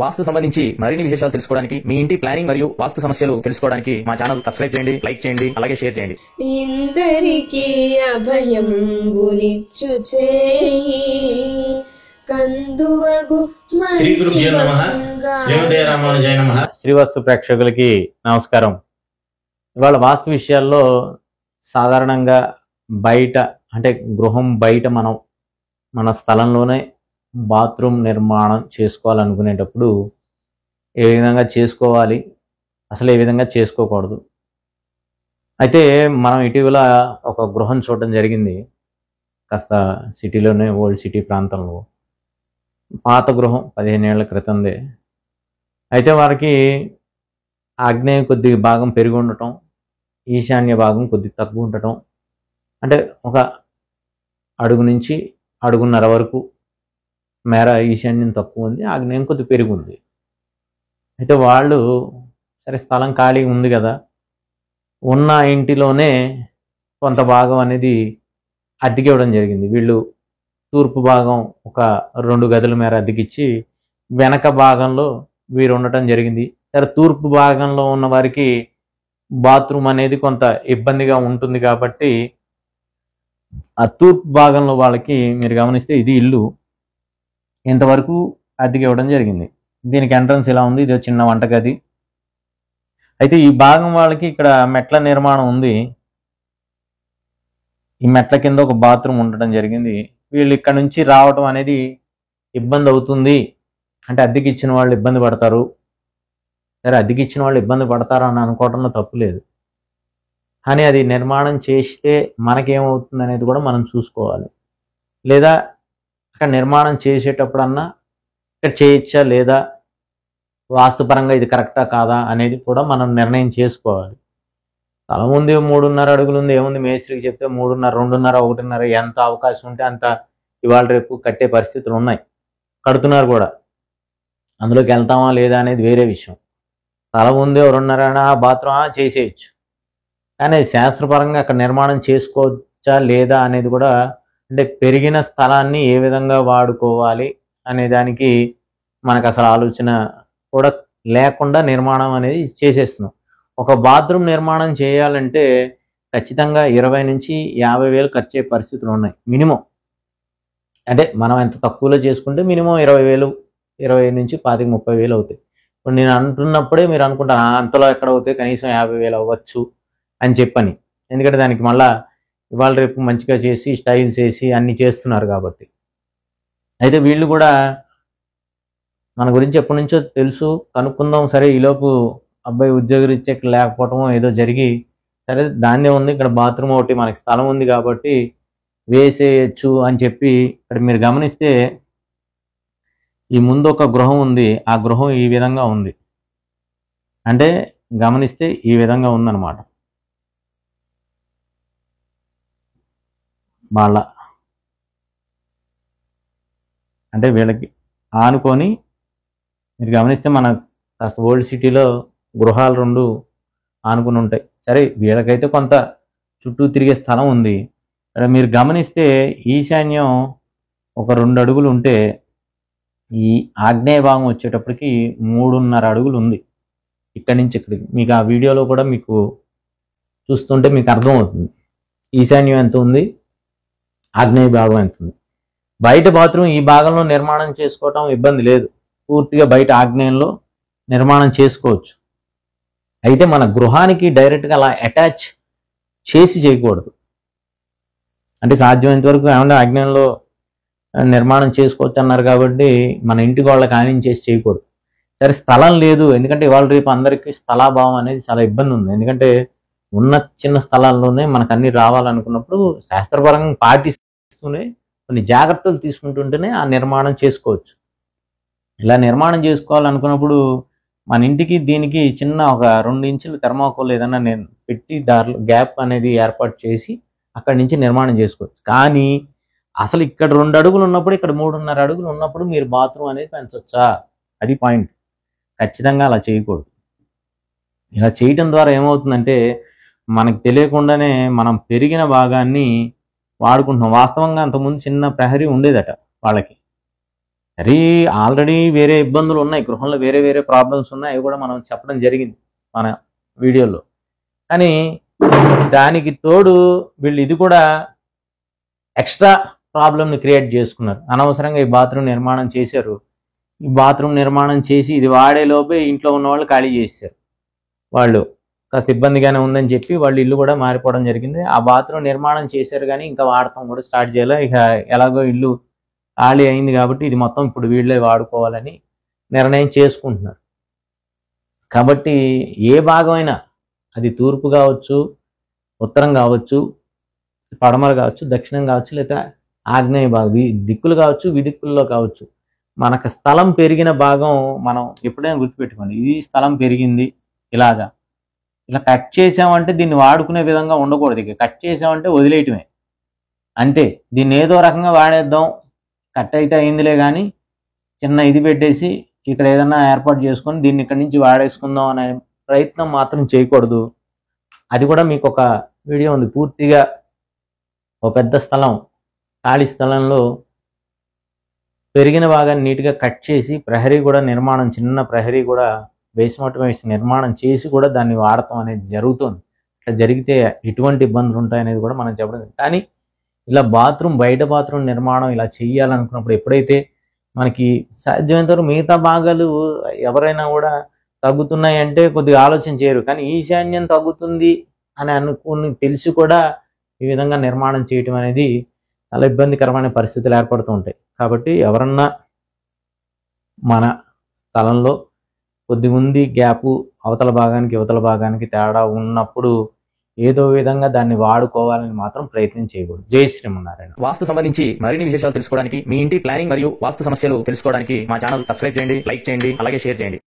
వాస్తు సంబంధించి మరిన్ని విశేషాలు తెలుసుకోవడానికి, మీ ఇంటి ప్లానింగ్ మరియు వాస్తు సమస్యలు తెలుసుకోవడానికి మా ఛానల్ సబ్స్క్రైబ్ చేయండి, లైక్ చేయండి, అలాగే షేర్ చేయండి. ఇందరికీ అభయం బులిచ్చు చేయి కందువగు శ్రీ గురుభ్యో నమః. శ్రీమతే రామానుజాయ నమః. శ్రీవాస్తు ప్రేక్షకులకి నమస్కారం. ఇవాళ వాస్తు విషయాల్లో సాధారణంగా బయట అంటే గృహం బయట మన స్థలంలోనే బాత్రూమ్ నిర్మాణం చేసుకోవాలనుకునేటప్పుడు ఏ విధంగా చేసుకోవాలి, అసలు ఏ విధంగా చేసుకోకూడదు. అయితే మనం ఇటీవల ఒక గృహం చూడడం జరిగింది, కాస్త సిటీలోనే, ఓల్డ్ సిటీ ప్రాంతంలో. పాత గృహం 15 ఏళ్ల క్రితందే. అయితే వారికి ఆగ్నేయ కొద్ది భాగం పెరిగి ఉండటం, ఈశాన్య భాగం కొద్ది తక్కువ ఉండటం, అంటే ఒక అడుగు నుంచి అడుగున్నర వరకు మేర ఈశాన్యం తక్కువ ఉంది, ఆగ్నేయం కొద్ది పెరిగి ఉంది. అయితే వాళ్ళు సరే స్థలం ఖాళీ ఉంది కదా, ఉన్న ఇంటిలోనే కొంత భాగం అనేది అద్దెకి ఇవ్వడం జరిగింది. వీళ్ళు తూర్పు భాగం ఒక 2 గదుల మేర అద్దెకిచ్చి వెనక భాగంలో వీరు ఉండటం జరిగింది. సరే తూర్పు భాగంలో ఉన్న వారికి బాత్రూమ్ అనేది కొంత ఇబ్బందిగా ఉంటుంది కాబట్టి ఆ తూర్పు భాగంలో వాళ్ళకి మీరు గమనిస్తే ఇది ఇల్లు ఇంతవరకు అద్దెకి ఇవ్వడం జరిగింది. దీనికి ఎంట్రన్స్ ఇలా ఉంది, ఇది చిన్న వంటగది. అయితే ఈ భాగం వాళ్ళకి ఇక్కడ మెట్ల నిర్మాణం ఉంది, ఈ మెట్ల కింద ఒక బాత్రూమ్ ఉండటం జరిగింది. వీళ్ళు ఇక్కడ నుంచి రావటం అనేది ఇబ్బంది అవుతుంది, అంటే అద్దెకి ఇచ్చిన వాళ్ళు ఇబ్బంది పడతారు. సరే అద్దెకి ఇచ్చిన వాళ్ళు ఇబ్బంది పడతారు అని అనుకోవడంలో తప్పు లేదు, కానీ అది నిర్మాణం చేస్తే మనకేమవుతుంది అనేది కూడా మనం చూసుకోవాలి. లేదా అక్కడ నిర్మాణం చేసేటప్పుడన్నా ఇక్కడ చేయొచ్చా లేదా, వాస్తుపరంగా ఇది కరెక్టా కాదా అనేది కూడా మనం నిర్ణయం చేసుకోవాలి. స్థలం ఉంది, 3.5 అడుగులు ఉంది, ఏముంది మేస్త్రికి చెప్తే 3.5, 2.5, 1.5 ఎంత అవకాశం ఉంటే అంత ఇవాళ రేపు కట్టే పరిస్థితులు ఉన్నాయి, కడుతున్నారు కూడా. అందులోకి వెళ్తామా లేదా అనేది వేరే విషయం. స్థలం ఉంది, 2.5 బాత్రూమ్ చేసేయచ్చు, కానీ శాస్త్రపరంగా అక్కడ నిర్మాణం చేసుకోవచ్చా లేదా అనేది కూడా, అంటే పెరిగిన స్థలాన్ని ఏ విధంగా వాడుకోవాలి అనే దానికి మనకు అసలు ఆలోచన కూడా లేకుండా నిర్మాణం అనేది చేసేస్తున్నాం. ఒక బాత్రూమ్ నిర్మాణం చేయాలంటే ఖచ్చితంగా 20 నుంచి 50 వేలు ఖర్చు అయ్యే పరిస్థితులు ఉన్నాయి మినిమం. అంటే మనం ఎంత తక్కువలో చేసుకుంటే మినిమం 20 వేలు, 20 నుంచి 25, 30 వేలు అవుతాయి. ఇప్పుడు నేను అంటున్నప్పుడే మీరు అనుకుంటారు అంతలో ఎక్కడ అవుతాయి, కనీసం 50 వేలు అవ్వచ్చు అని చెప్పని. ఎందుకంటే దానికి మళ్ళా ఇవాళ రేపు మంచిగా చేసి స్టైల్స్ వేసి అన్నీ చేస్తున్నారు కాబట్టి. అయితే వీళ్ళు కూడా మన గురించి ఎప్పటి నుంచో తెలుసు, కనుక్కుందాం. సరే ఈలోపు అబ్బాయి ఉద్యోగరీత్యా లేకపోవటం ఏదో జరిగి, సరే దాన్నే ఉంది, ఇక్కడ బాత్రూమ్ ఒకటి మనకి స్థలం ఉంది కాబట్టి వేసేయచ్చు అని చెప్పి. ఇక్కడ మీరు గమనిస్తే ఈ ముందు ఒక గృహం ఉంది, ఆ గృహం ఈ విధంగా ఉంది, అంటే గమనిస్తే ఈ విధంగా ఉందన్నమాట. వాళ్ళ అంటే వీళ్ళకి ఆనుకొని మీరు గమనిస్తే మన కాస్త ఓల్డ్ సిటీలో గృహాలు 2 ఆనుకుని ఉంటాయి. సరే వీళ్ళకైతే కొంత చుట్టూ తిరిగే స్థలం ఉంది. మీరు గమనిస్తే ఈశాన్యం ఒక 2 అడుగులు ఉంటే ఈ ఆగ్నేయ భాగం వచ్చేటప్పటికి 3.5 అడుగులు ఉంది ఇక్కడి నుంచి ఇక్కడికి. మీకు ఆ వీడియోలో కూడా మీకు చూస్తుంటే మీకు అర్థమవుతుంది ఈశాన్యం ఎంత ఉంది, ఆగ్నేయ భాగం ఎంత ఉంది. బయట బాత్రూమ్ ఈ భాగంలో నిర్మాణం చేసుకోవటం ఇబ్బంది లేదు, పూర్తిగా బయట ఆగ్నేయంలో నిర్మాణం చేసుకోవచ్చు. అయితే మన గృహానికి డైరెక్ట్గా అలా అటాచ్ చేసి చేయకూడదు. అంటే సాధ్యమైనంత వరకు ఏమన్నా ఆగ్నేయంలో నిర్మాణం చేసుకోవచ్చు అన్నారు కాబట్టి మన ఇంటికి వాళ్ళకి ఆనించేసి చేయకూడదు. సరే స్థలం లేదు, ఎందుకంటే ఇవాళ రేపు అందరికీ స్థలాభావం అనేది చాలా ఇబ్బంది ఉంది. ఎందుకంటే ఉన్న చిన్న స్థలాల్లోనే మనకు అన్ని రావాలనుకున్నప్పుడు శాస్త్రపరంగా పాటిస్తూనే కొన్ని జాగ్రత్తలు తీసుకుంటుంటేనే ఆ నిర్మాణం చేసుకోవచ్చు. ఇలా నిర్మాణం చేసుకోవాలనుకున్నప్పుడు మన ఇంటికి దీనికి చిన్న ఒక 2 ఇంచులు థర్మాకోల్ ఏదన్నా నేను పెట్టి దారిలో గ్యాప్ అనేది ఏర్పాటు చేసి అక్కడి నుంచి నిర్మాణం చేసుకోవచ్చు. కానీ అసలు ఇక్కడ 2 అడుగులు ఉన్నప్పుడు, ఇక్కడ 3.5 అడుగులు ఉన్నప్పుడు మీరు బాత్రూమ్ అనేది పెంచొచ్చా, అది పాయింట్. ఖచ్చితంగా అలా చేయకూడదు. ఇలా చేయటం ద్వారా ఏమవుతుందంటే మనకు తెలియకుండానే మనం పెరిగిన భాగాన్ని వాడుకుంటున్నాం. వాస్తవంగా అంతకుముందు చిన్న ప్రహరీ ఉండేదట వాళ్ళకి, సరే ఆల్రెడీ వేరే ఇబ్బందులు ఉన్నాయి, గృహంలో వేరే వేరే ప్రాబ్లమ్స్ ఉన్నాయి, అవి కూడా మనం చెప్పడం జరిగింది మన వీడియోలో. కానీ దానికి తోడు వీళ్ళు ఇది కూడా ఎక్స్ట్రా ప్రాబ్లమ్ని క్రియేట్ చేసుకున్నారు. అనవసరంగా ఈ బాత్రూమ్ నిర్మాణం చేశారు. ఈ బాత్రూమ్ నిర్మాణం చేసి ఇది వాడే లోపే ఇంట్లో ఉన్న వాళ్ళు ఖాళీ చేశారు. వాళ్ళు కాస్త ఇబ్బందిగానే ఉందని చెప్పి వాళ్ళు ఇల్లు కూడా మారిపోవడం జరిగింది. ఆ బాత్రూమ్ నిర్మాణం చేశారు కానీ ఇంకా వాడటం కూడా స్టార్ట్ చేయాలి. ఇక ఎలాగో ఇల్లు ఖాళీ అయింది కాబట్టి ఇది మొత్తం ఇప్పుడు వీళ్ళే వాడుకోవాలని నిర్ణయం చేసుకుంటున్నారు. కాబట్టి ఏ భాగమైనా అది తూర్పు కావచ్చు, ఉత్తరం కావచ్చు, పడమర కావచ్చు, దక్షిణం కావచ్చు, లేదా ఆగ్నేయ భాగం, దిక్కులు కావచ్చు, విదిక్కుల్లో కావచ్చు, మనకు స్థలం పెరిగిన భాగం మనం ఎప్పుడైనా గుర్తుపెట్టుకోండి. ఇది స్థలం పెరిగింది, ఇలా కట్ చేసామంటే దీన్ని వాడుకునే విధంగా ఉండకూడదు. ఇక కట్ చేసామంటే వదిలేయటమే అంతే. దీన్ని ఏదో రకంగా వాడేద్దాం, కట్ అయితే అయిందిలే కానీ చిన్న ఇది పెట్టేసి ఇక్కడ ఏదన్నా ఏర్పాటు చేసుకొని దీన్ని ఇక్కడి నుంచి వాడేసుకుందాం అనే ప్రయత్నం మాత్రం చేయకూడదు. అది కూడా మీకు ఒక వీడియో ఉంది, పూర్తిగా ఒక పెద్ద స్థలం, ఖాళీ స్థలంలో పెరిగిన భాగాన్ని నీట్గా కట్ చేసి ప్రహరీ కూడా నిర్మాణం, చిన్న ప్రహరీ కూడా బేస్మెంట్ వేసి నిర్మాణం చేసి కూడా దాన్ని వాడటం అనేది జరుగుతుంది. ఇట్లా జరిగితే ఎటువంటి ఇబ్బందులు ఉంటాయనేది కూడా మనం చెప్పడం. కానీ ఇలా బాత్రూమ్, బయట బాత్రూమ్ నిర్మాణం ఇలా చేయాలనుకున్నప్పుడు ఎప్పుడైతే మనకి సాధ్యమైనంత వరకు మిగతా భాగాలు ఎవరైనా కూడా తగ్గుతున్నాయి అంటే కొద్దిగా ఆలోచన చేయరు. కానీ ఈశాన్యం తగ్గుతుంది అని అనుకుని తెలిసి కూడా ఈ విధంగా నిర్మాణం చేయటం అనేది చాలా ఇబ్బందికరమైన పరిస్థితులు ఏర్పడుతూ ఉంటాయి. కాబట్టి ఎవరన్నా మన స్థలంలో కొద్దిగా ఉంది గ్యాపు, అవతల భాగానికి యువతల భాగానికి తేడా ఉన్నప్పుడు ఏదో విధంగా దాన్ని వాడుకోవాలని మాత్రం ప్రయత్నం చేయకూడదు. జై శ్రీమన్నారాయణ. వాస్తు సంబంధించి మరిన్ని విశేషాలు తెలుసుకోవడానికి, మీ ఇంటి ప్లానింగ్ మరియు వాస్తు సమస్యలు తెలుసుకోవడానికి మా ఛానల్ సబ్స్క్రైబ్ చేయండి, లైక్ చేయండి, అలాగే షేర్ చేయండి.